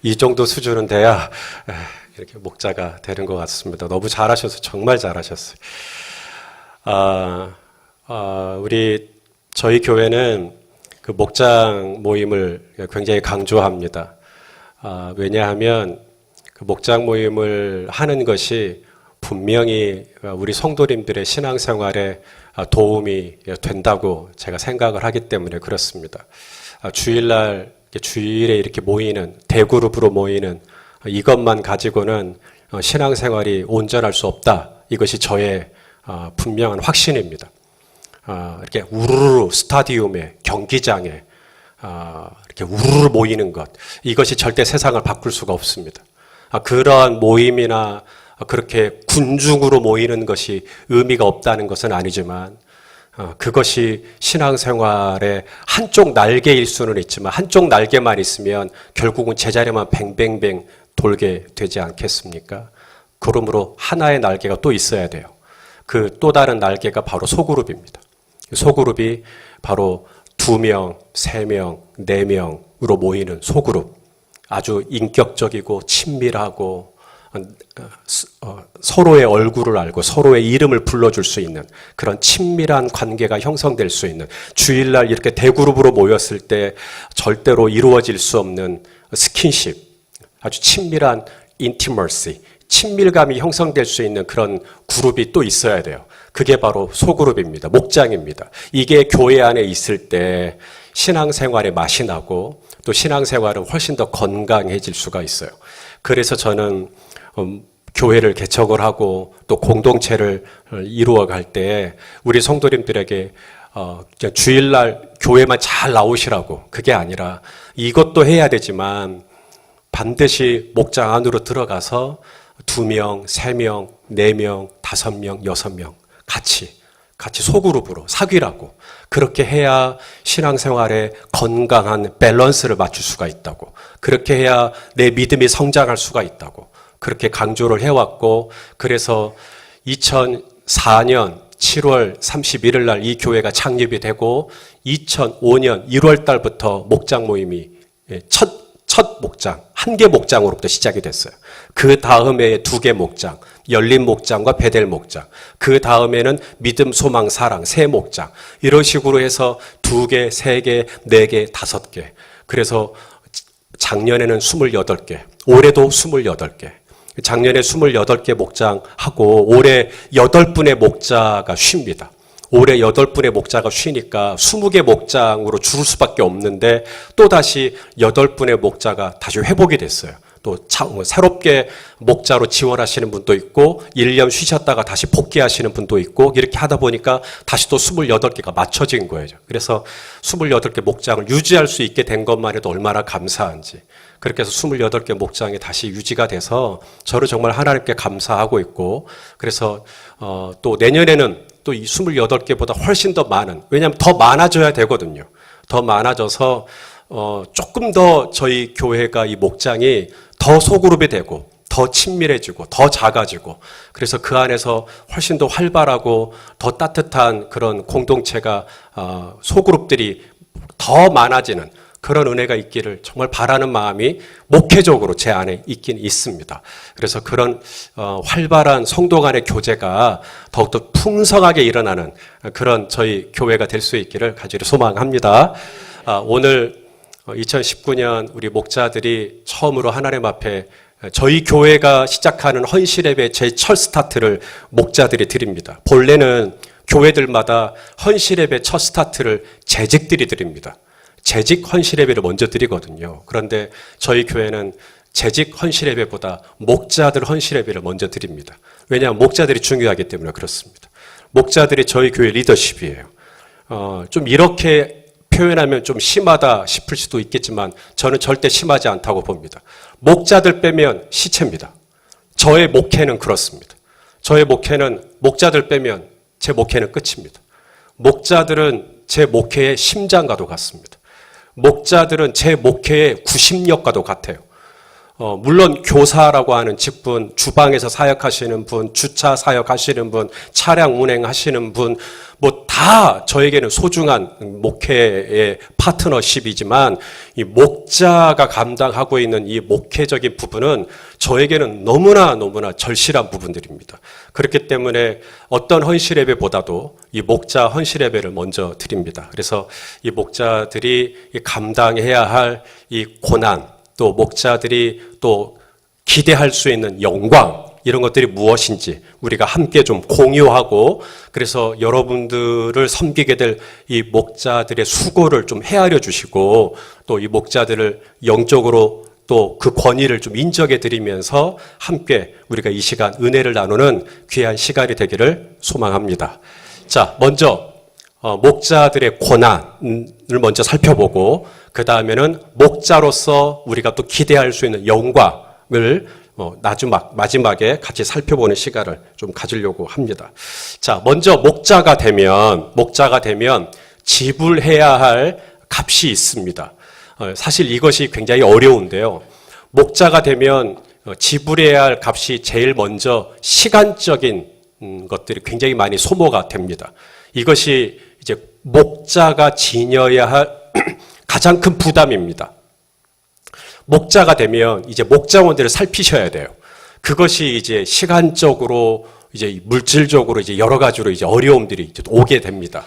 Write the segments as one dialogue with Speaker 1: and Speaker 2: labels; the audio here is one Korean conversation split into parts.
Speaker 1: 이 정도 수준은 돼야 이렇게 목자가 되는 것 같습니다. 너무 잘하셔서 정말 잘하셨어요. 저희 교회는 그 목장 모임을 굉장히 강조합니다. 왜냐하면 그 목장 모임을 하는 것이 분명히 우리 성도님들의 신앙생활에 도움이 된다고 제가 생각을 하기 때문에 그렇습니다. 주일날 주일에 이렇게 모이는 대그룹으로 모이는 이것만 가지고는 신앙생활이 온전할 수 없다. 이것이 저의 분명한 확신입니다. 이렇게 우르르 스타디움에 경기장에 이렇게 우르르 모이는 것 이것이 절대 세상을 바꿀 수가 없습니다. 그러한 모임이나 그렇게 군중으로 모이는 것이 의미가 없다는 것은 아니지만 그것이 신앙생활의 한쪽 날개일 수는 있지만 한쪽 날개만 있으면 결국은 제자리만 뱅뱅뱅 돌게 되지 않겠습니까? 그러므로 하나의 날개가 또 있어야 돼요. 그 또 다른 날개가 바로 소그룹입니다. 소그룹이 바로 2명, 3명, 4명으로 모이는 소그룹. 아주 인격적이고 친밀하고 서로의 얼굴을 알고 서로의 이름을 불러줄 수 있는 그런 친밀한 관계가 형성될 수 있는 주일날 이렇게 대그룹으로 모였을 때 절대로 이루어질 수 없는 스킨십, 아주 친밀한 인티머시, 친밀감이 형성될 수 있는 그런 그룹이 또 있어야 돼요. 그게 바로 소그룹입니다. 목장입니다. 이게 교회 안에 있을 때 신앙생활의 맛이 나고 또 신앙생활은 훨씬 더 건강해질 수가 있어요. 그래서 저는 교회를 개척을 하고 또 공동체를 이루어갈 때 우리 성도님들에게 주일날 교회만 잘 나오시라고 그게 아니라 이것도 해야 되지만 반드시 목장 안으로 들어가서 2명, 3명, 4명, 5명, 6명 같이 소그룹으로 사귀라고 그렇게 해야 신앙생활에 건강한 밸런스를 맞출 수가 있다고 그렇게 해야 내 믿음이 성장할 수가 있다고 그렇게 강조를 해왔고 그래서 2004년 7월 31일 날 이 교회가 창립이 되고 2005년 1월 달부터 목장 모임이 첫 목장, 1개 목장으로부터 시작이 됐어요. 그 다음에 2개 목장, 열린 목장과 베델 목장. 그 다음에는 믿음, 소망, 사랑, 3 목장. 이런 식으로 해서 2개, 3개, 4개, 5개. 그래서 작년에는 28개, 올해도 28개. 작년에 28개 목장하고 올해 8분의 목자가 쉽니다. 올해 8분의 목자가 쉬니까 20개 목장으로 줄을 수밖에 없는데 또다시 8분의 목자가 다시 회복이 됐어요. 또 새롭게 목자로 지원하시는 분도 있고 1년 쉬셨다가 다시 복귀하시는 분도 있고 이렇게 하다 보니까 다시 또 28개가 맞춰진 거예요. 그래서 28개 목장을 유지할 수 있게 된 것만 해도 얼마나 감사한지. 그렇게 해서 28개 목장이 다시 유지가 돼서 저를 정말 하나님께 감사하고 있고 그래서 또 내년에는 또 이 28개보다 훨씬 더 많은 왜냐하면 더 많아져야 되거든요. 더 많아져서 조금 더 저희 교회가 이 목장이 더 소그룹이 되고 더 친밀해지고 더 작아지고 그래서 그 안에서 훨씬 더 활발하고 더 따뜻한 그런 공동체가 소그룹들이 더 많아지는 그런 은혜가 있기를 정말 바라는 마음이 목회적으로 제 안에 있긴 있습니다. 그래서 그런 활발한 성도 간의 교제가 더욱더 풍성하게 일어나는 그런 저희 교회가 될 수 있기를 간절히 소망합니다. 오늘 2019년 우리 목자들이 처음으로 하나님 앞에 저희 교회가 시작하는 헌신예배 제 첫 스타트를 목자들이 드립니다. 본래는 교회들마다 헌신예배 첫 스타트를 재직들이 드립니다. 재직 헌신예배를 먼저 드리거든요. 그런데 저희 교회는 재직 헌신예배보다 목자들 헌신예배를 먼저 드립니다. 왜냐하면 목자들이 중요하기 때문에 그렇습니다. 목자들이 저희 교회 리더십이에요. 좀 이렇게 표현하면 좀 심하다 싶을 수도 있겠지만 저는 절대 심하지 않다고 봅니다. 목자들 빼면 시체입니다. 저의 목회는 그렇습니다. 저의 목회는 목자들 빼면 제 목회는 끝입니다. 목자들은 제 목회의 심장과도 같습니다. 목자들은 제 목회의 구심력과도 같아요. 물론 교사라고 하는 직분, 주방에서 사역하시는 분, 주차 사역하시는 분, 차량 운행하시는 분, 뭐 다 저에게는 소중한 목회의 파트너십이지만 이 목자가 감당하고 있는 이 목회적인 부분은 저에게는 너무나 절실한 부분들입니다. 그렇기 때문에 어떤 헌실 예배보다도 이 목자 헌실 예배를 먼저 드립니다. 그래서 이 목자들이 감당해야 할 이 고난, 또 목자들이 또 기대할 수 있는 영광, 이런 것들이 무엇인지 우리가 함께 좀 공유하고, 그래서 여러분들을 섬기게 될 이 목자들의 수고를 좀 헤아려 주시고, 또 이 목자들을 영적으로 또 그 권위를 좀 인정해 드리면서 함께 우리가 이 시간 은혜를 나누는 귀한 시간이 되기를 소망합니다. 자, 먼저 목자들의 고난을 먼저 살펴보고, 그 다음에는 목자로서 우리가 또 기대할 수 있는 영광을 마지막에 같이 살펴보는 시간을 좀 가지려고 합니다. 자, 먼저 목자가 되면 지불해야 할 값이 있습니다. 사실 이것이 굉장히 어려운데요. 목자가 되면 지불해야 할 값이 제일 먼저 시간적인 것들이 굉장히 많이 소모가 됩니다. 이것이 이제 목자가 지녀야 할 가장 큰 부담입니다. 목자가 되면 이제 목자원들을 살피셔야 돼요. 그것이 이제 시간적으로, 이제 물질적으로, 이제 여러 가지로 이제 어려움들이 이제 오게 됩니다.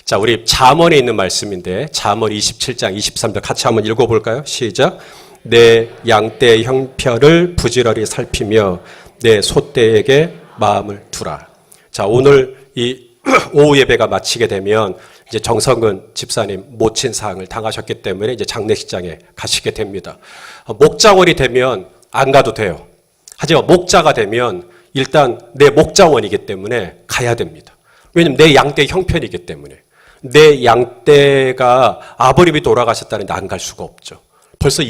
Speaker 1: 자, 우리 잠언에 있는 말씀인데, 잠언 27장 23절 같이 한번 읽어볼까요? 시작. 내 양떼의 형편을 부지런히 살피며 내 소떼에게 마음을 두라. 자, 오늘 이 오후 예배가 마치게 되면 이제 정성근 집사님 모친 사항을 당하셨기 때문에 이제 장례식장에 가시게 됩니다. 목자원이 되면 안 가도 돼요. 하지만 목자가 되면 일단 내 목자원이기 때문에 가야 됩니다. 왜냐면 내 양떼의 형편이기 때문에. 내 양떼가 아버님이 돌아가셨다는데 안 갈 수가 없죠. 벌써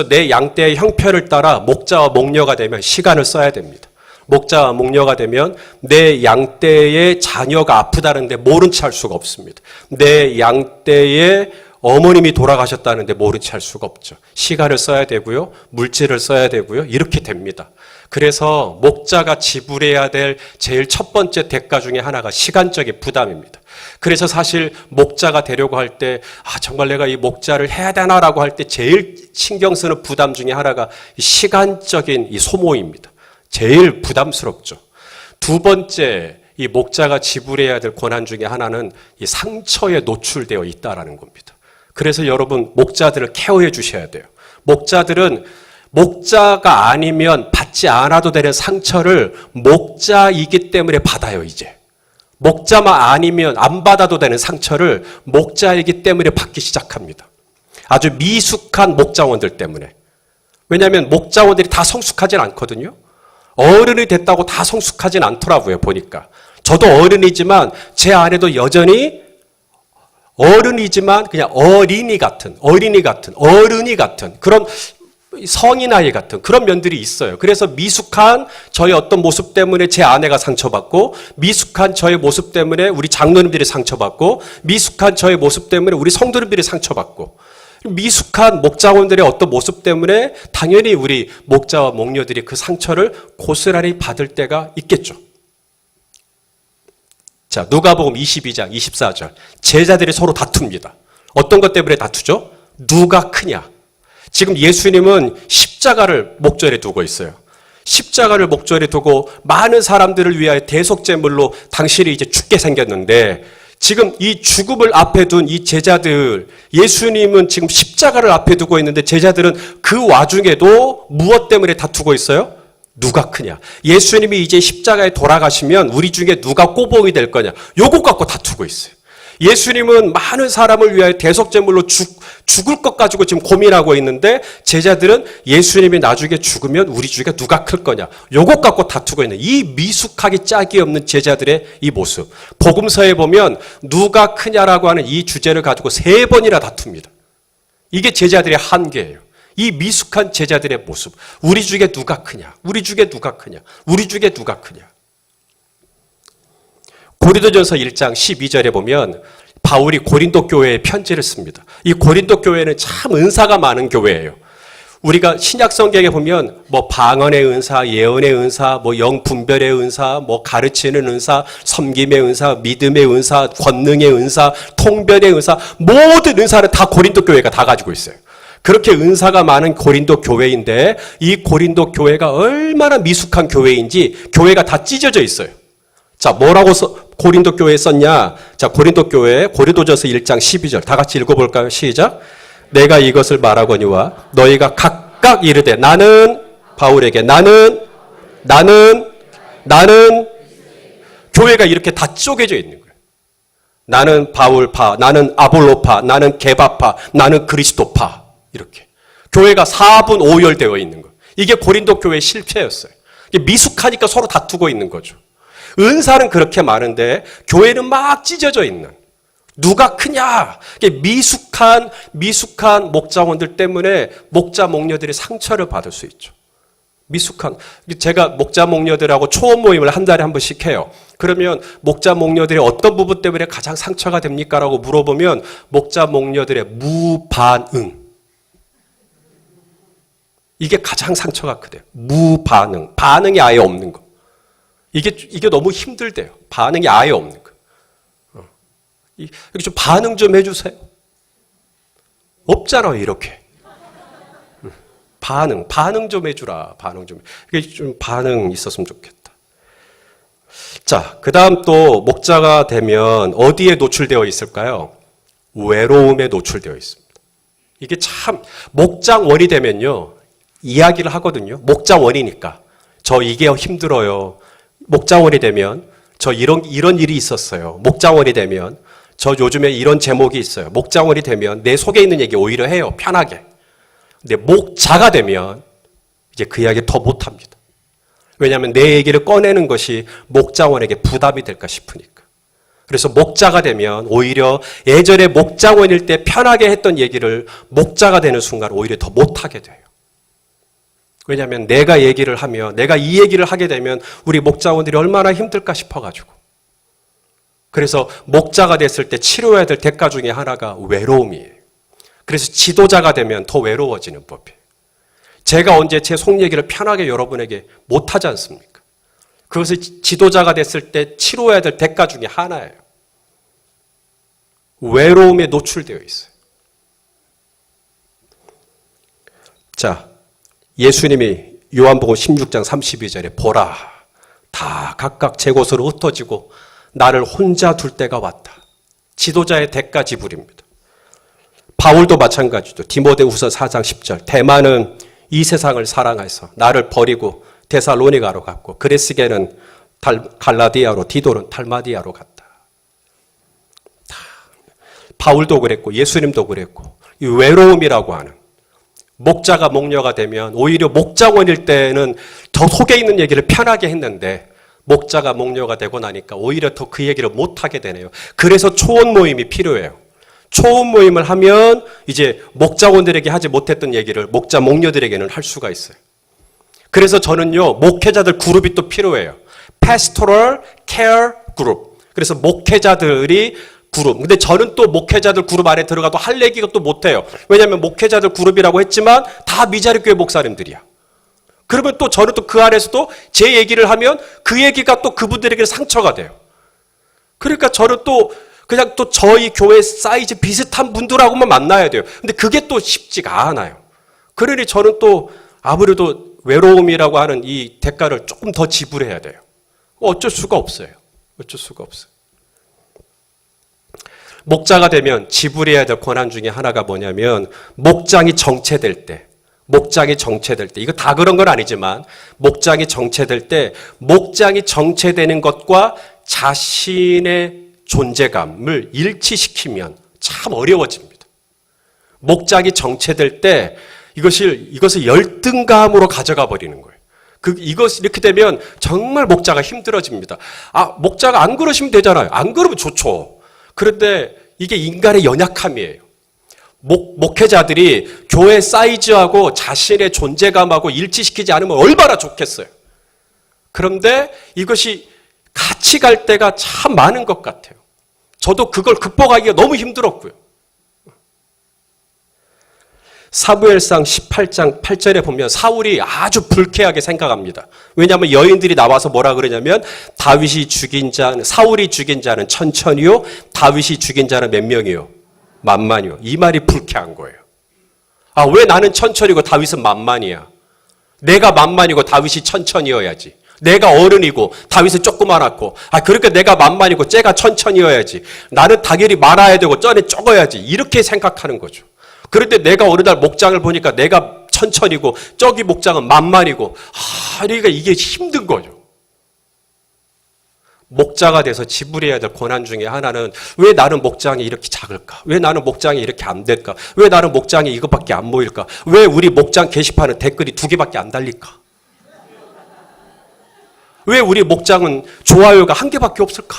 Speaker 1: 내 양떼의 형편을 따라 목자와 목녀가 되면 시간을 써야 됩니다. 목자와 목녀가 되면 내 양떼의 자녀가 아프다는데 모른 채 할 수가 없습니다. 내 양떼의 어머님이 돌아가셨다는데 모른 채 할 수가 없죠. 시간을 써야 되고요. 물질을 써야 되고요. 이렇게 됩니다. 그래서 목자가 지불해야 될 제일 첫 번째 대가 중에 하나가 시간적인 부담입니다. 그래서 사실 목자가 되려고 할 때 정말 내가 이 목자를 해야 되나라고 할 때 제일 신경 쓰는 부담 중에 하나가 시간적인 이 소모입니다. 제일 부담스럽죠. 두 번째, 이 목자가 지불해야 될 고난 중에 하나는 이 상처에 노출되어 있다라는 겁니다. 그래서 여러분, 목자들을 케어해 주셔야 돼요. 목자들은 목자가 아니면 받지 않아도 되는 상처를 목자이기 때문에 받아요, 이제. 목자만 아니면 안 받아도 되는 상처를 목자이기 때문에 받기 시작합니다. 아주 미숙한 목자원들 때문에. 왜냐하면 목자원들이 다 성숙하진 않거든요. 어른이 됐다고 다 성숙하진 않더라고요, 보니까. 저도 어른이지만 제 안에도 여전히 어른이지만 그냥 어린이 같은 그런 성인 아이 같은 그런 면들이 있어요. 그래서 미숙한 저의 어떤 모습 때문에 제 아내가 상처받고, 미숙한 저의 모습 때문에 우리 장로님들이 상처받고, 미숙한 저의 모습 때문에 우리 성도님들이 상처받고, 미숙한 목자원들의 어떤 모습 때문에 당연히 우리 목자와 목녀들이 그 상처를 고스란히 받을 때가 있겠죠. 자, 누가복음 22장 24절. 제자들이 서로 다툽니다. 어떤 것 때문에 다투죠? 누가 크냐? 지금 예수님은 십자가를 목전에 두고 있어요. 십자가를 목전에 두고 많은 사람들을 위하여 대속제물로 당신이 이제 죽게 생겼는데, 지금 이 죽음을 앞에 둔 이 제자들, 예수님은 지금 십자가를 앞에 두고 있는데 제자들은 그 와중에도 무엇 때문에 다투고 있어요? 누가 크냐? 예수님이 이제 십자가에 돌아가시면 우리 중에 누가 꼬봉이 될 거냐? 요것 갖고 다투고 있어요. 예수님은 많은 사람을 위하여 대속제물로 죽을 것 가지고 지금 고민하고 있는데, 제자들은 예수님이 나중에 죽으면 우리 중에 누가 클 거냐, 요것 갖고 다투고 있는 이 미숙하기 짝이 없는 제자들의 이 모습. 복음서에 보면 누가 크냐라고 하는 이 주제를 가지고 3번이나 다툽니다. 이게 제자들의 한계예요. 이 미숙한 제자들의 모습. 우리 중에 누가 크냐, 우리 중에 누가 크냐, 우리 중에 누가 크냐. 고린도전서 1장 12절에 보면 바울이 고린도 교회에 편지를 씁니다. 이 고린도 교회는 참 은사가 많은 교회예요. 우리가 신약 성경에 보면 뭐 방언의 은사, 예언의 은사, 뭐 영분별의 은사, 뭐 가르치는 은사, 섬김의 은사, 믿음의 은사, 권능의 은사, 통변의 은사, 모든 은사를 다 고린도 교회가 다 가지고 있어요. 그렇게 은사가 많은 고린도 교회인데 이 고린도 교회가 얼마나 미숙한 교회인지 교회가 다 찢어져 있어요. 자, 뭐라고 고린도 교회에 썼냐? 자, 고린도 교회 고린도전서 1장 12절 다 같이 읽어볼까요? 시작. 내가 이것을 말하거니와 너희가 각각 이르되 나는 바울에게 나는 교회가 이렇게 다 쪼개져 있는 거예요. 나는 바울파, 나는 아볼로파, 나는 게바파, 나는 그리스도파 이렇게 교회가 4분 5열되어 있는 거예요. 이게 고린도 교회의 실패였어요. 미숙하니까 서로 다투고 있는 거죠. 은사는 그렇게 많은데 교회는 막 찢어져 있는 누가 크냐? 미숙한 목자원들 때문에 목자 목녀들이 상처를 받을 수 있죠. 미숙한 제가 목자 목녀들하고 초원 모임을 한 달에 한 번씩 해요. 그러면 목자 목녀들이 어떤 부분 때문에 가장 상처가 됩니까? 라고 물어보면 목자 목녀들의 무반응 이게 가장 상처가 크대요. 무반응 반응이 아예 없는 거 이게 너무 힘들대요. 반응이 아예 없는 거. 이렇게 좀 반응 좀 해주세요. 없잖아요, 이렇게. 반응 좀 해주라. 반응 좀. 이게 좀 반응 있었으면 좋겠다. 자, 그 다음 또 목자가 되면 어디에 노출되어 있을까요? 외로움에 노출되어 있습니다. 이게 참, 목장원이 되면요, 이야기를 하거든요. 목장원이니까. 저 이게 힘들어요. 목장원이 되면, 저 이런 일이 있었어요. 목장원이 되면, 저 요즘에 이런 제목이 있어요. 목장원이 되면 내 속에 있는 얘기 오히려 해요. 편하게. 근데 목자가 되면 이제 그 이야기 더 못합니다. 왜냐하면 내 얘기를 꺼내는 것이 목장원에게 부담이 될까 싶으니까. 그래서 목자가 되면 오히려 예전에 목장원일 때 편하게 했던 얘기를 목자가 되는 순간 오히려 더 못하게 돼요. 왜냐하면 내가 얘기를 하면 내가 이 얘기를 하게 되면 우리 목장원들이 얼마나 힘들까 싶어가지고. 그래서 목자가 됐을 때 치료해야 될 대가 중에 하나가 외로움이에요. 그래서 지도자가 되면 더 외로워지는 법이에요. 제가 언제 제 속 얘기를 편하게 여러분에게 못하지 않습니까? 그것을 지도자가 됐을 때 치료해야 될 대가 중에 하나예요. 외로움에 노출되어 있어요. 자, 예수님이 요한복음 16장 32절에 보라, 다 각각 제 곳으로 흩어지고 나를 혼자 둘 때가 왔다. 지도자의 대가 지불입니다. 바울도 마찬가지죠. 디모데후서 4장 10절. 대만은 이 세상을 사랑해서 나를 버리고 데살로니가로 갔고 그레스게는 갈라디아로 디도는 달마디아로 갔다. 바울도 그랬고 예수님도 그랬고 이 외로움이라고 하는 목자가 목녀가 되면 오히려 목자원일 때는 더 속에 있는 얘기를 편하게 했는데 목자가 목녀가 되고 나니까 오히려 더 그 얘기를 못하게 되네요. 그래서 초원 모임이 필요해요. 초원 모임을 하면 이제 목자원들에게 하지 못했던 얘기를 목자 목녀들에게는 할 수가 있어요. 그래서 저는요 목회자들 그룹이 또 필요해요. Pastoral Care Group. 그래서 목회자들이 그룹. 근데 저는 또 목회자들 그룹 안에 들어가도 할 얘기가 또 못해요. 왜냐하면 목회자들 그룹이라고 했지만 다 미자립교회 목사님들이야. 그러면 또 저는 또 그 안에서도 제 얘기를 하면 그 얘기가 또 그분들에게 상처가 돼요. 그러니까 저는 또 그냥 또 저희 교회 사이즈 비슷한 분들하고만 만나야 돼요. 근데 그게 또 쉽지가 않아요. 그러니 저는 또 아무래도 외로움이라고 하는 이 대가를 조금 더 지불해야 돼요. 어쩔 수가 없어요. 어쩔 수가 없어요. 목자가 되면 지불해야 될 권한 중에 하나가 뭐냐면 목장이 정체될 때 이거 다 그런 건 아니지만 목장이 정체될 때 목장이 정체되는 것과 자신의 존재감을 일치시키면 참 어려워집니다. 목장이 정체될 때 이것을 열등감으로 가져가 버리는 거예요. 이렇게 되면 정말 목자가 힘들어집니다. 목자가 안 그러시면 되잖아요. 안 그러면 좋죠. 그런데 이게 인간의 연약함이에요. 목회자들이 교회 사이즈하고 자신의 존재감하고 일치시키지 않으면 얼마나 좋겠어요. 그런데 이것이 같이 갈 때가 참 많은 것 같아요. 저도 그걸 극복하기가 너무 힘들었고요. 사무엘상 18장 8절에 보면 사울이 아주 불쾌하게 생각합니다. 왜냐하면 여인들이 나와서 뭐라 그러냐면 사울이 죽인 자는 천천히요, 다윗이 죽인 자는 몇 명이요? 만만이요. 이 말이 불쾌한 거예요. 아, 왜 나는 천천히고 다윗은 만만이야? 내가 만만이고 다윗이 천천히여야지. 내가 어른이고 다윗은 조그만하고, 그러니까 내가 만만이고 쟤가 천천히여야지. 나는 당연히 많아야 되고 쟤는 적어야지. 이렇게 생각하는 거죠. 그런데 내가 어느 날 목장을 보니까 내가 천천히고 저기 목장은 만만이고, 그러니까 이게 힘든 거죠. 목자가 돼서 지불해야 될 고난 중에 하나는 왜 나는 목장이 이렇게 작을까? 왜 나는 목장이 이렇게 안 될까? 왜 나는 목장이 이것밖에 안 모일까? 왜 우리 목장 게시판은 댓글이 2개밖에 안 달릴까? 왜 우리 목장은 좋아요가 1개밖에 없을까?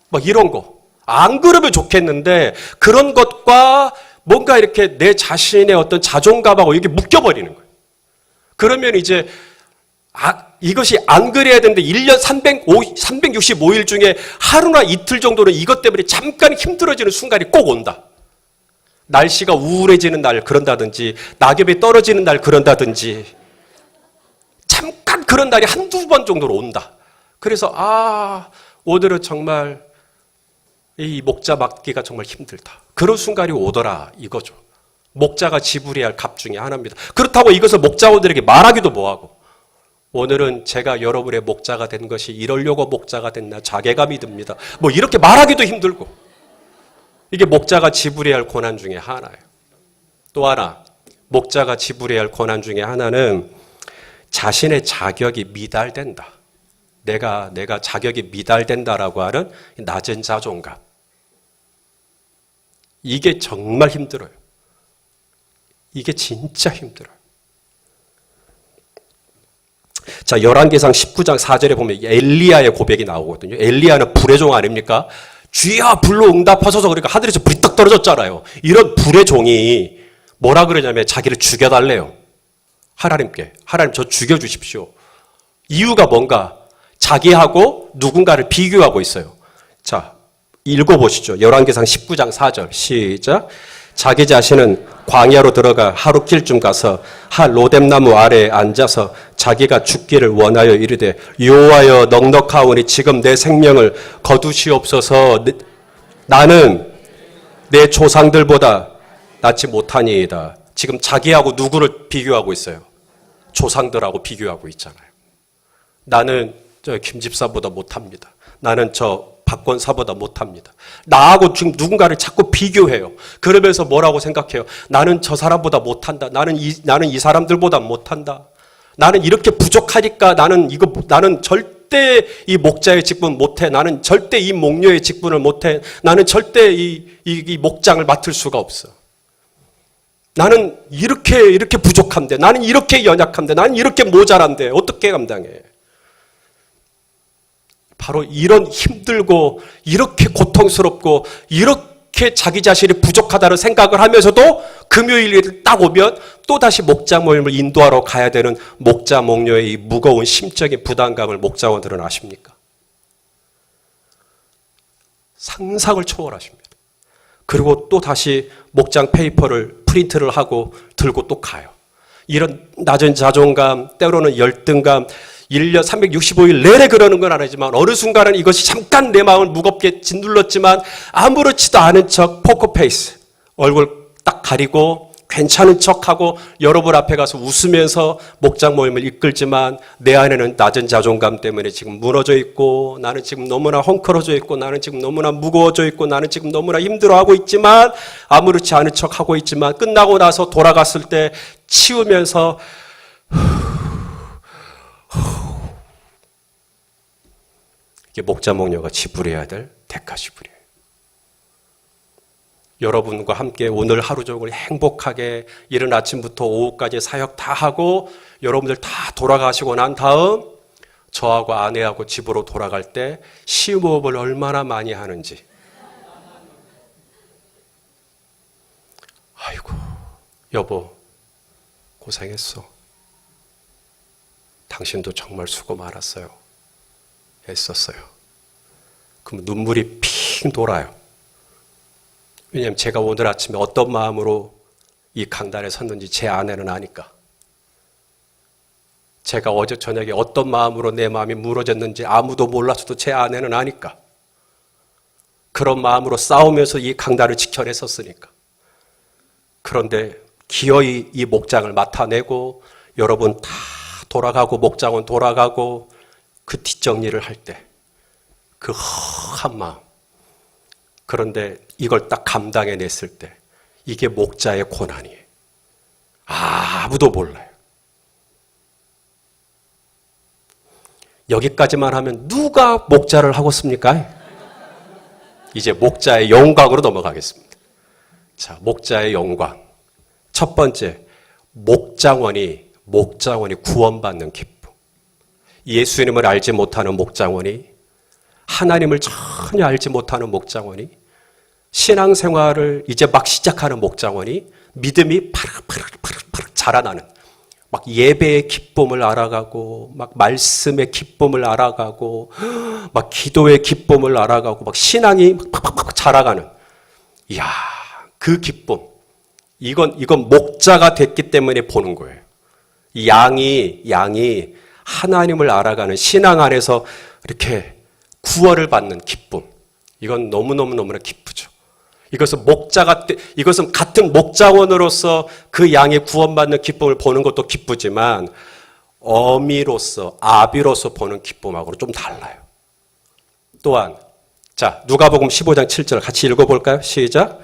Speaker 1: 막 이런 거. 안 그러면 좋겠는데 그런 것과 뭔가 이렇게 내 자신의 어떤 자존감하고 이게 묶여버리는 거예요. 그러면 이제 이것이 안 그래야 되는데 1년 365일 중에 하루나 이틀 정도는 이것 때문에 잠깐 힘들어지는 순간이 꼭 온다. 날씨가 우울해지는 날 그런다든지 낙엽이 떨어지는 날 그런다든지 잠깐 그런 날이 한두 번 정도로 온다. 그래서 오늘은 정말 이 목자 맡기가 정말 힘들다. 그런 순간이 오더라 이거죠. 목자가 지불해야 할 값 중에 하나입니다. 그렇다고 이것을 목자원들에게 말하기도 뭐하고, 오늘은 제가 여러분의 목자가 된 것이 이러려고 목자가 됐나 자괴감이 듭니다. 뭐 이렇게 말하기도 힘들고, 이게 목자가 지불해야 할 고난 중에 하나예요. 또 하나, 목자가 지불해야 할 고난 중에 하나는 자신의 자격이 미달된다. 내가 자격이 미달된다라고 하는 낮은 자존감. 이게 정말 힘들어요. 이게 진짜 힘들어요. 자, 열왕기상 19장 4절에 보면 엘리야의 고백이 나오거든요. 엘리야는 불의 종 아닙니까? 주여 불로 응답하소서. 그러니까 하늘에서 불이 떡 떨어졌잖아요. 이런 불의 종이 뭐라 그러냐면 자기를 죽여달래요. 하나님 저 죽여주십시오. 이유가 뭔가? 자기하고 누군가를 비교하고 있어요. 자, 읽어보시죠. 열왕기상 19장 4절 시작. 자기 자신은 광야로 들어가 하루 길쯤 가서 한 로뎀나무 아래에 앉아서 자기가 죽기를 원하여 이르되 여호와여 넉넉하오니 지금 내 생명을 거두시옵소서. 나는 내 조상들보다 낫지 못하니이다. 지금 자기하고 누구를 비교하고 있어요? 조상들하고 비교하고 있잖아요. 나는 저 김집사보다 못합니다. 나는 저 박권사보다 못합니다. 나하고 지금 누군가를 자꾸 비교해요. 그러면서 뭐라고 생각해요? 나는 저 사람보다 못한다. 나는 이 사람들보다 못한다. 나는 이렇게 부족하니까 나는 절대 이 목자의 직분 못해. 나는 절대 이 목녀의 직분을 못해. 나는 절대 이 목장을 맡을 수가 없어. 나는 이렇게 부족한데, 나는 이렇게 연약한데, 나는 이렇게 모자란데 어떻게 감당해? 바로 이런 힘들고 이렇게 고통스럽고 이렇게 자기 자신이 부족하다는 생각을 하면서도 금요일이 딱 오면 또다시 목자 모임을 인도하러 가야 되는 목자 목녀의 이 무거운 심적인 부담감을 목자원들은 아십니까? 상상을 초월하십니다. 그리고 또 다시 목장 페이퍼를 프린트를 하고 들고 또 가요. 이런 낮은 자존감, 때로는 열등감, 1년 365일 내내 그러는 건 아니지만 어느 순간은 이것이 잠깐 내 마음을 무겁게 짓눌렀지만 아무렇지도 않은 척 포커페이스, 얼굴 딱 가리고 괜찮은 척하고 여러분 앞에 가서 웃으면서 목장 모임을 이끌지만 내 안에는 낮은 자존감 때문에 지금 무너져 있고, 나는 지금 너무나 헝클어져 있고, 나는 지금 너무나 무거워져 있고, 나는 지금 너무나 힘들어하고 있지만, 아무렇지 않은 척하고 있지만 끝나고 나서 돌아갔을 때 치우면서 이게 목자 목녀가 지불해야 될 대가 지불이에요. 여러분과 함께 오늘 하루 종일 행복하게 이른 아침부터 오후까지 사역 다 하고 여러분들 다 돌아가시고 난 다음 저하고 아내하고 집으로 돌아갈 때 심호흡을 얼마나 많이 하는지. 아이고 여보 고생했어. 당신도 정말 수고 많았어요. 애썼어요. 그럼 눈물이 핑 돌아요. 왜냐하면 제가 오늘 아침에 어떤 마음으로 이 강단에 섰는지 제 아내는 아니까. 제가 어제 저녁에 어떤 마음으로 내 마음이 무너졌는지 아무도 몰라서도 제 아내는 아니까. 그런 마음으로 싸우면서 이 강단을 지켜냈었으니까. 그런데 기어이 이 목장을 맡아내고 여러분 다 돌아가고 목장은 돌아가고 그 뒷정리를 할 때 그 허한 마음. 그런데 이걸 딱 감당해냈을 때 이게 목자의 고난이에요. 아무도 몰라요. 여기까지만 하면 누가 목자를 하겠습니까? 이제 목자의 영광으로 넘어가겠습니다. 자, 목자의 영광. 첫 번째, 목장원이 구원받는 기쁨. 예수님을 알지 못하는 목장원이, 하나님을 전혀 알지 못하는 목장원이, 신앙생활을 이제 막 시작하는 목장원이 믿음이 파르르 자라나는, 막 예배의 기쁨을 알아가고, 막 말씀의 기쁨을 알아가고, 막 기도의 기쁨을 알아가고, 막 신앙이 막 자라가는, 이야, 그 기쁨. 이건 목자가 됐기 때문에 보는 거예요. 양이 하나님을 알아가는 신앙 안에서 이렇게 구원을 받는 기쁨. 이건 너무나 기쁘죠. 이것은 같은 목자원으로서 그 양이 구원받는 기쁨을 보는 것도 기쁘지만 어미로서, 아비로서 보는 기쁨하고는 좀 달라요. 또한, 자, 누가복음 15장 7절 같이 읽어볼까요? 시작.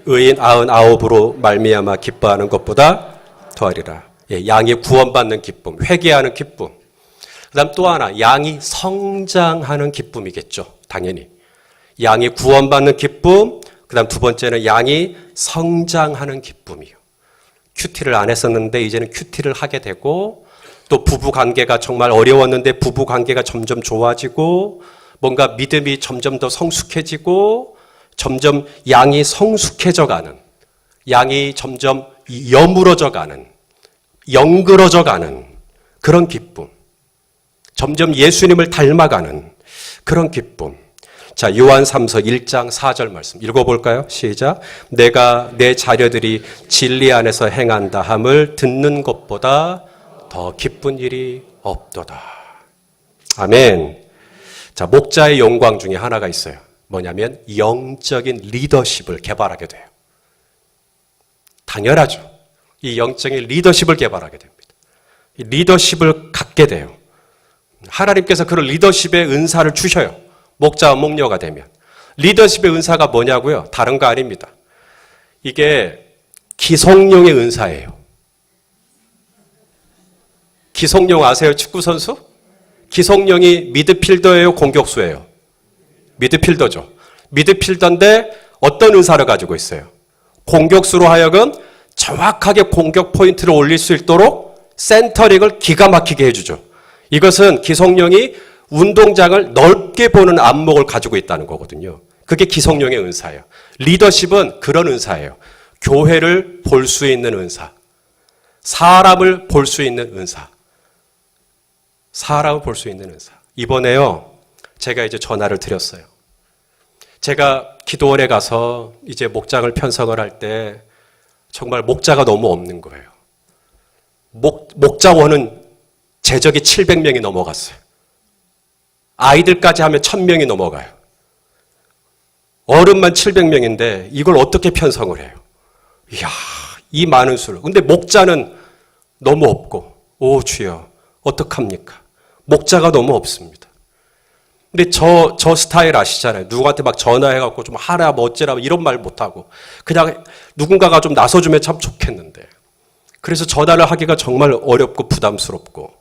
Speaker 1: 의인 99으로 말미암아 기뻐하는 것보다 더하리라. 예, 양이 구원받는 기쁨, 회개하는 기쁨. 그다음 또 하나, 양이 성장하는 기쁨이겠죠. 당연히. 양이 구원받는 기쁨, 그다음 두 번째는 양이 성장하는 기쁨이요. 큐티를 안 했었는데 이제는 큐티를 하게 되고, 또 부부 관계가 정말 어려웠는데 부부 관계가 점점 좋아지고, 뭔가 믿음이 점점 더 성숙해지고, 점점 양이 성숙해져 가는, 양이 점점 여물어져 가는, 영그러져 가는 그런 기쁨. 점점 예수님을 닮아가는 그런 기쁨. 자, 요한 3서 1장 4절 말씀 읽어볼까요? 시작. 내가 내 자녀들이 진리 안에서 행한다 함을 듣는 것보다 더 기쁜 일이 없도다. 아멘. 자, 목자의 영광 중에 하나가 있어요. 뭐냐면 영적인 리더십을 개발하게 돼요. 당연하죠. 이 영적인 리더십을 개발하게 됩니다. 이 리더십을 갖게 돼요. 하나님께서 그런 리더십의 은사를 주셔요. 목자와 목녀가 되면. 리더십의 은사가 뭐냐고요? 다른 거 아닙니다. 이게 기성용의 은사예요. 기성용 아세요? 축구선수? 기성용이 미드필더예요? 공격수예요? 미드필더죠. 미드필더인데 어떤 은사를 가지고 있어요? 공격수로 하여금 정확하게 공격 포인트를 올릴 수 있도록 센터링을 기가 막히게 해주죠. 이것은 기성용이 운동장을 넓게 보는 안목을 가지고 있다는 거거든요. 그게 기성용의 은사예요. 리더십은 그런 은사예요. 교회를 볼 수 있는 은사. 사람을 볼 수 있는 은사. 사람을 볼 수 있는 은사. 이번에요, 제가 이제 전화를 드렸어요. 제가 기도원에 가서 이제 목장을 편성을 할 때 정말 목자가 너무 없는 거예요. 목자원은 재적이 700명이 넘어갔어요. 아이들까지 하면 1000명이 넘어가요. 어른만 700명인데 이걸 어떻게 편성을 해요? 이야, 이 많은 수를. 근데 목자는 너무 없고, 오 주여, 어떡합니까? 목자가 너무 없습니다. 근데 저 스타일 아시잖아요. 누구한테 막 전화해갖고 좀 하라, 뭐 어쩌라, 이런 말 못하고. 그냥 누군가가 좀 나서주면 참 좋겠는데. 그래서 전화를 하기가 정말 어렵고 부담스럽고.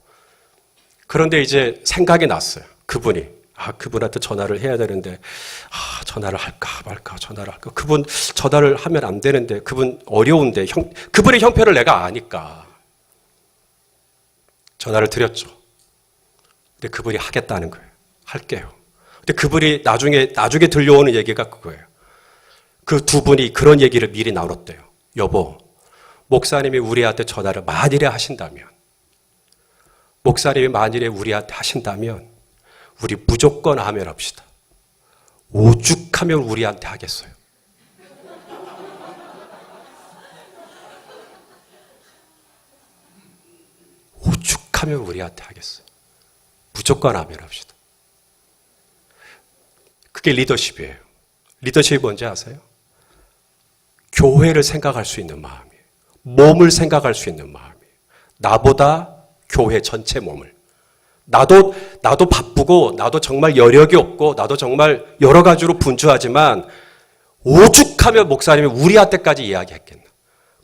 Speaker 1: 그런데 이제 생각이 났어요. 그분한테 전화를 해야 되는데, 전화를 할까 말까, 전화를 할까. 그분 전화를 하면 안 되는데, 그분 어려운데, 그분의 형편을 내가 아니까. 전화를 드렸죠. 근데 그분이 하겠다는 거예요. 할게요. 근데 그분이 나중에 들려오는 얘기가 그거예요. 그 두 분이 그런 얘기를 미리 나눴대요. 여보, 목사님이 우리한테 전화를 만일에 하신다면, 목사님이 만일에 우리한테 하신다면, 우리 무조건 아멘 합시다. 오죽하면 우리한테 하겠어요. 오죽하면 우리한테 하겠어요. 무조건 아멘 합시다. 그게 리더십이에요. 리더십이 뭔지 아세요? 교회를 생각할 수 있는 마음이에요. 몸을 생각할 수 있는 마음이에요. 나보다 교회 전체 몸을. 나도 바쁘고, 나도 정말 여력이 없고, 나도 정말 여러 가지로 분주하지만, 오죽하면 목사님이 우리한테까지 이야기했겠나.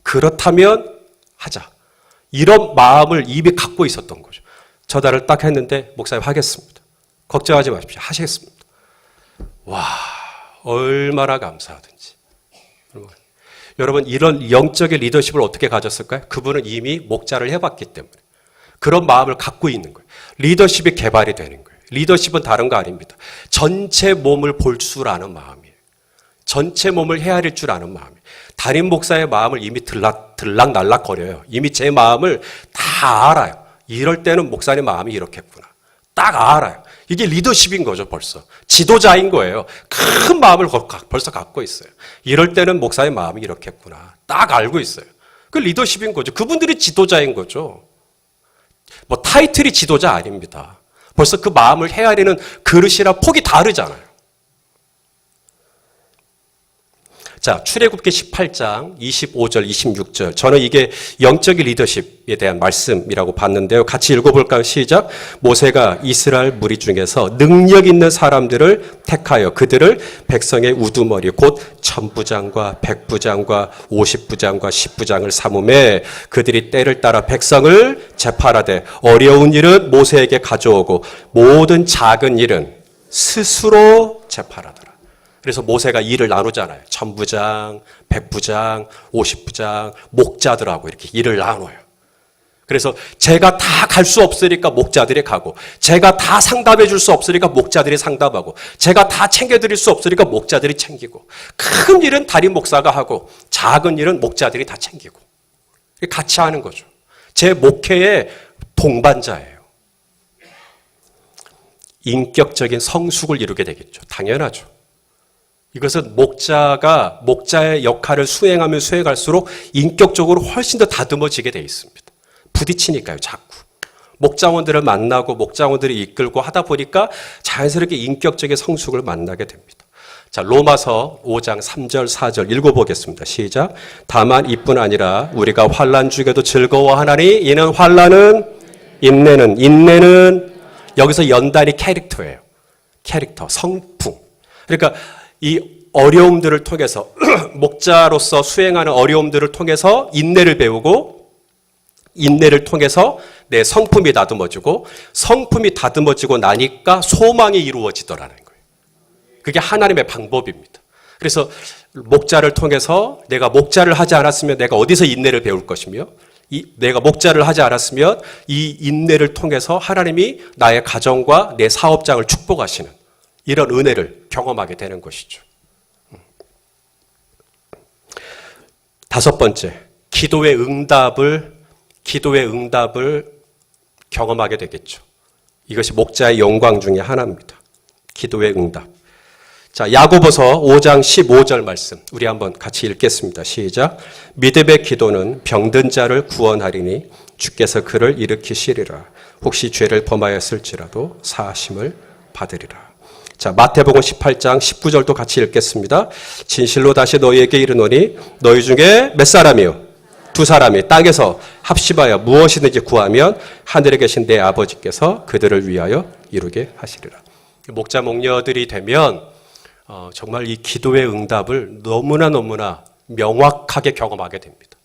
Speaker 1: 그렇다면 하자. 이런 마음을 이미 갖고 있었던 거죠. 전화를 딱 했는데, 목사님 하겠습니다. 걱정하지 마십시오. 하시겠습니다. 와, 얼마나 감사하든지. 여러분, 이런 영적인 리더십을 어떻게 가졌을까요? 그분은 이미 목자를 해봤기 때문에. 그런 마음을 갖고 있는 거예요. 리더십이 개발이 되는 거예요. 리더십은 다른 거 아닙니다. 전체 몸을 볼 줄 아는 마음이에요. 전체 몸을 헤아릴 줄 아는 마음이에요. 담임 목사의 마음을 이미 들락날락거려요. 이미 제 마음을 다 알아요. 이럴 때는 목사님 마음이 이렇겠구나. 딱 알아요. 이게 리더십인 거죠, 벌써. 지도자인 거예요. 큰 마음을 벌써 갖고 있어요. 이럴 때는 목사의 마음이 이렇겠구나. 딱 알고 있어요. 그 리더십인 거죠. 그분들이 지도자인 거죠. 뭐 타이틀이 지도자 아닙니다. 벌써 그 마음을 헤아리는 그릇이랑 폭이 다르잖아요. 자, 출애굽기 18장 25절, 26절. 저는 이게 영적인 리더십에 대한 말씀이라고 봤는데요. 같이 읽어볼까요? 시작. 모세가 이스라엘 무리 중에서 능력 있는 사람들을 택하여 그들을 백성의 우두머리 곧 천부장과 백부장과 50부장과 10부장을 삼음에 그들이 때를 따라 백성을 재판하되 어려운 일은 모세에게 가져오고 모든 작은 일은 스스로 재판하더라. 그래서 모세가 일을 나누잖아요. 천부장, 백부장, 50부장, 목자들하고 이렇게 일을 나눠요. 그래서 제가 다 갈 수 없으니까 목자들이 가고, 제가 다 상담해 줄 수 없으니까 목자들이 상담하고, 제가 다 챙겨드릴 수 없으니까 목자들이 챙기고, 큰 일은 담임 목사가 하고, 작은 일은 목자들이 다 챙기고, 같이 하는 거죠. 제 목회의 동반자예요. 인격적인 성숙을 이루게 되겠죠. 당연하죠. 이것은 목자의 역할을 수행하면 수행할수록 인격적으로 훨씬 더 다듬어지게 돼 있습니다. 부딪히니까요, 자꾸. 목자원들을 만나고 목자원들이 이끌고 하다 보니까 자연스럽게 인격적인 성숙을 만나게 됩니다. 자, 로마서 5장 3절, 4절 읽어보겠습니다. 시작. 다만 이뿐 아니라 우리가 환난 중에도 즐거워하나니 이는 환난은 인내는 여기서 연단이 캐릭터예요. 캐릭터, 성품. 그러니까 이 어려움들을 통해서 목자로서 수행하는 어려움들을 통해서 인내를 배우고 인내를 통해서 내 성품이 다듬어지고 성품이 다듬어지고 나니까 소망이 이루어지더라는 거예요. 그게 하나님의 방법입니다. 그래서 목자를 통해서 내가 목자를 하지 않았으면 내가 어디서 인내를 배울 것이며 내가 목자를 하지 않았으면 이 인내를 통해서 하나님이 나의 가정과 내 사업장을 축복하시는 이런 은혜를 경험하게 되는 것이죠. 다섯 번째, 기도의 응답을 경험하게 되겠죠. 이것이 목자의 영광 중에 하나입니다. 기도의 응답. 자, 야고보서 5장 15절 말씀 우리 한번 같이 읽겠습니다. 시작. 믿음의 기도는 병든 자를 구원하리니 주께서 그를 일으키시리라. 혹시 죄를 범하였을지라도 사하심을 받으리라. 자, 마태복음 18장 19절도 같이 읽겠습니다. 진실로 다시 너희에게 이르노니 너희 중에 몇 사람이요? 두 사람이 땅에서 합심하여 무엇이든지 구하면 하늘에 계신 내 아버지께서 그들을 위하여 이루게 하시리라. 목자 목녀들이 되면 정말 이 기도의 응답을 너무나 명확하게 경험하게 됩니다.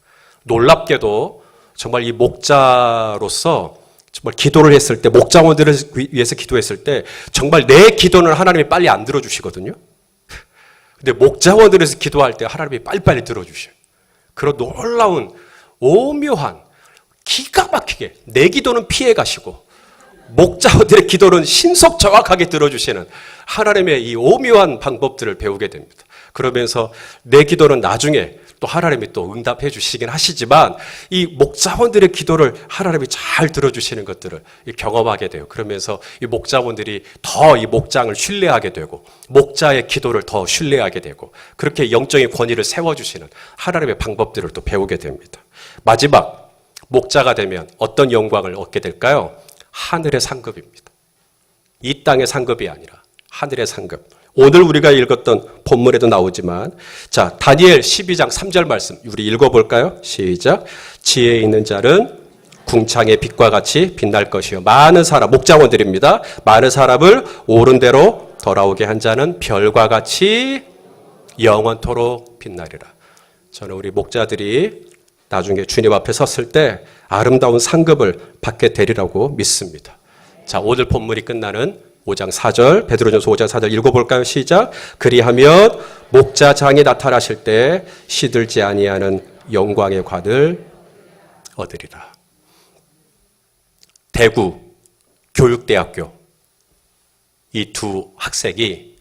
Speaker 1: 놀랍게도 정말 이 목자로서 정말 기도를 했을 때, 목자원들을 위해서 기도했을 때 정말 내 기도는 하나님이 빨리 안 들어주시거든요. 근데 목자원들에서 기도할 때 하나님이 빨리빨리 들어주셔요. 그런 놀라운 오묘한 기가 막히게 내 기도는 피해 가시고 목자원들의 기도는 신속 정확하게 들어주시는 하나님의 이 오묘한 방법들을 배우게 됩니다. 그러면서 내 기도는 나중에 또 하나님이 또 응답해 주시긴 하시지만 이 목자원들의 기도를 하나님이 잘 들어주시는 것들을 경험하게 돼요. 그러면서 이 목자원들이 더 이 목장을 신뢰하게 되고 목자의 기도를 더 신뢰하게 되고 그렇게 영적인 권위를 세워주시는 하나님의 방법들을 또 배우게 됩니다. 마지막 목자가 되면 어떤 영광을 얻게 될까요? 하늘의 상급입니다. 이 땅의 상급이 아니라 하늘의 상급. 오늘 우리가 읽었던 본문에도 나오지만 자, 다니엘 12장 3절 말씀 우리 읽어볼까요? 시작. 지혜 있는 자는 궁창의 빛과 같이 빛날 것이요 많은 사람, 목자원들입니다. 많은 사람을 옳은 대로 돌아오게 한 자는 별과 같이 영원토록 빛나리라. 저는 우리 목자들이 나중에 주님 앞에 섰을 때 아름다운 상급을 받게 되리라고 믿습니다. 자, 오늘 본문이 끝나는 5장 4절, 베드로전서 5장 4절 읽어볼까요? 시작. 그리하면 목자장이 나타나실 때 시들지 아니하는 영광의 관을 얻으리라. 대구 교육대학교 이 두 학생이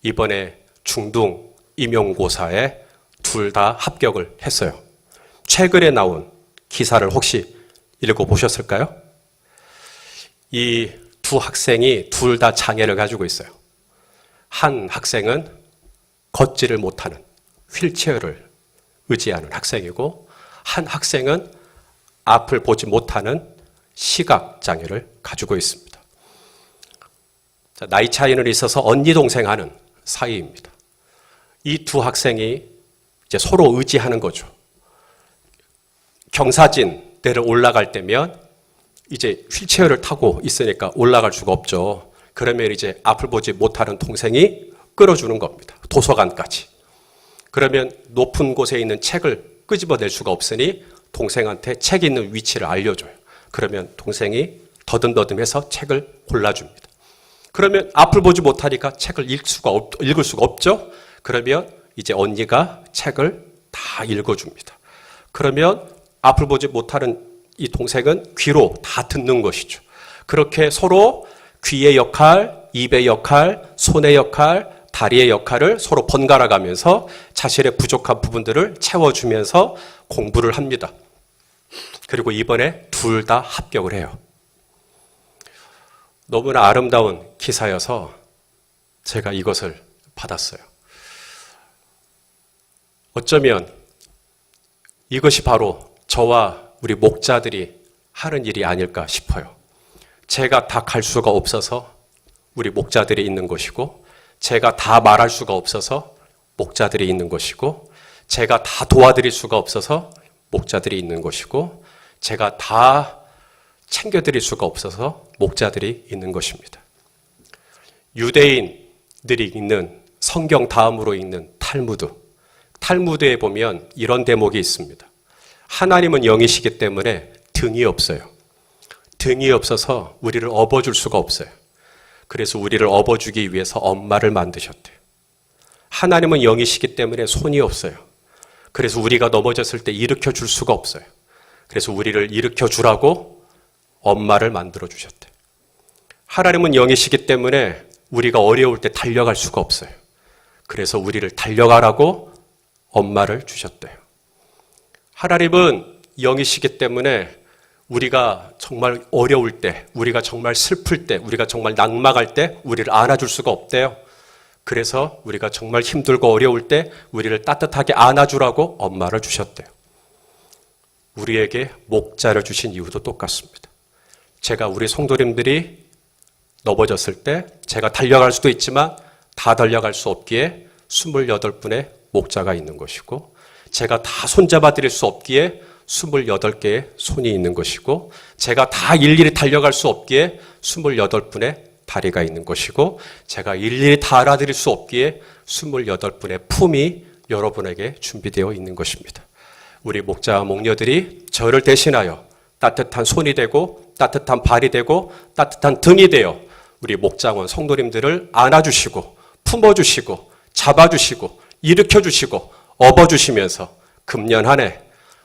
Speaker 1: 이번에 중등 임용고사에 둘 다 합격을 했어요. 최근에 나온 기사를 혹시 읽어보셨을까요? 이 두 학생이 둘 다 장애를 가지고 있어요. 한 학생은 걷지를 못하는 휠체어를 의지하는 학생이고 한 학생은 앞을 보지 못하는 시각장애를 가지고 있습니다. 자, 나이 차이는 있어서 언니 동생 하는 사이입니다. 이 두 학생이 이제 서로 의지하는 거죠. 경사진대를 올라갈 때면 이제 휠체어를 타고 있으니까 올라갈 수가 없죠. 그러면 이제 앞을 보지 못하는 동생이 끌어주는 겁니다. 도서관까지. 그러면 높은 곳에 있는 책을 끄집어낼 수가 없으니 동생한테 책 있는 위치를 알려줘요. 그러면 동생이 더듬더듬해서 책을 골라줍니다. 그러면 앞을 보지 못하니까 책을 읽을 수가 없죠. 그러면 이제 언니가 책을 다 읽어줍니다. 그러면 앞을 보지 못하는 이 동생은 귀로 다 듣는 것이죠. 그렇게 서로 귀의 역할, 입의 역할, 손의 역할, 다리의 역할을 서로 번갈아 가면서 자신의 부족한 부분들을 채워주면서 공부를 합니다. 그리고 이번에 둘 다 합격을 해요. 너무나 아름다운 기사여서 제가 이것을 받았어요. 어쩌면 이것이 바로 저와 우리 목자들이 하는 일이 아닐까 싶어요. 제가 다 갈 수가 없어서 우리 목자들이 있는 것이고 제가 다 말할 수가 없어서 목자들이 있는 것이고 제가 다 도와드릴 수가 없어서 목자들이 있는 것이고 제가 다 챙겨드릴 수가 없어서 목자들이 있는 것입니다. 유대인들이 읽는 성경 다음으로 읽는 탈무드. 탈무드에 보면 이런 대목이 있습니다. 하나님은 영이시기 때문에 등이 없어요. 등이 없어서 우리를 업어줄 수가 없어요. 그래서 우리를 업어주기 위해서 엄마를 만드셨대요. 하나님은 영이시기 때문에 손이 없어요. 그래서 우리가 넘어졌을 때 일으켜 줄 수가 없어요. 그래서 우리를 일으켜 주라고 엄마를 만들어 주셨대요. 하나님은 영이시기 때문에 우리가 어려울 때 달려갈 수가 없어요. 그래서 우리를 달려가라고 엄마를 주셨대요. 하나님은 영이시기 때문에 우리가 정말 어려울 때, 우리가 정말 슬플 때, 우리가 정말 낙망할 때 우리를 안아줄 수가 없대요. 그래서 우리가 정말 힘들고 어려울 때 우리를 따뜻하게 안아주라고 엄마를 주셨대요. 우리에게 목자를 주신 이유도 똑같습니다. 제가 우리 성도님들이 넘어졌을 때 제가 달려갈 수도 있지만 다 달려갈 수 없기에 28분의 목자가 있는 것이고 제가 다 손잡아 드릴 수 없기에 28개의 손이 있는 것이고 제가 다 일일이 달려갈 수 없기에 28분의 다리가 있는 것이고 제가 일일이 다 알아드릴 수 없기에 28분의 품이 여러분에게 준비되어 있는 것입니다. 우리 목자와 목녀들이 저를 대신하여 따뜻한 손이 되고 따뜻한 발이 되고 따뜻한 등이 되어 우리 목장원 성도님들을 안아주시고 품어주시고 잡아주시고 일으켜주시고 업어주시면서 금년 한 해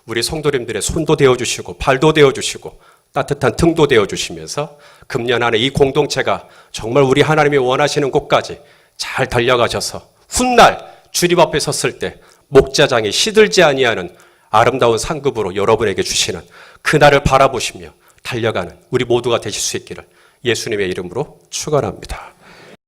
Speaker 1: 우리 성도님들의 손도 되어주시고 발도 되어주시고 따뜻한 등도 되어주시면서 금년 안에 이 공동체가 정말 우리 하나님이 원하시는 곳까지 잘 달려가셔서 훗날 주님 앞에 섰을 때 목자장이 시들지 아니하는 아름다운 상급으로 여러분에게 주시는 그날을 바라보시며 달려가는 우리 모두가 되실 수 있기를 예수님의 이름으로 축원합니다.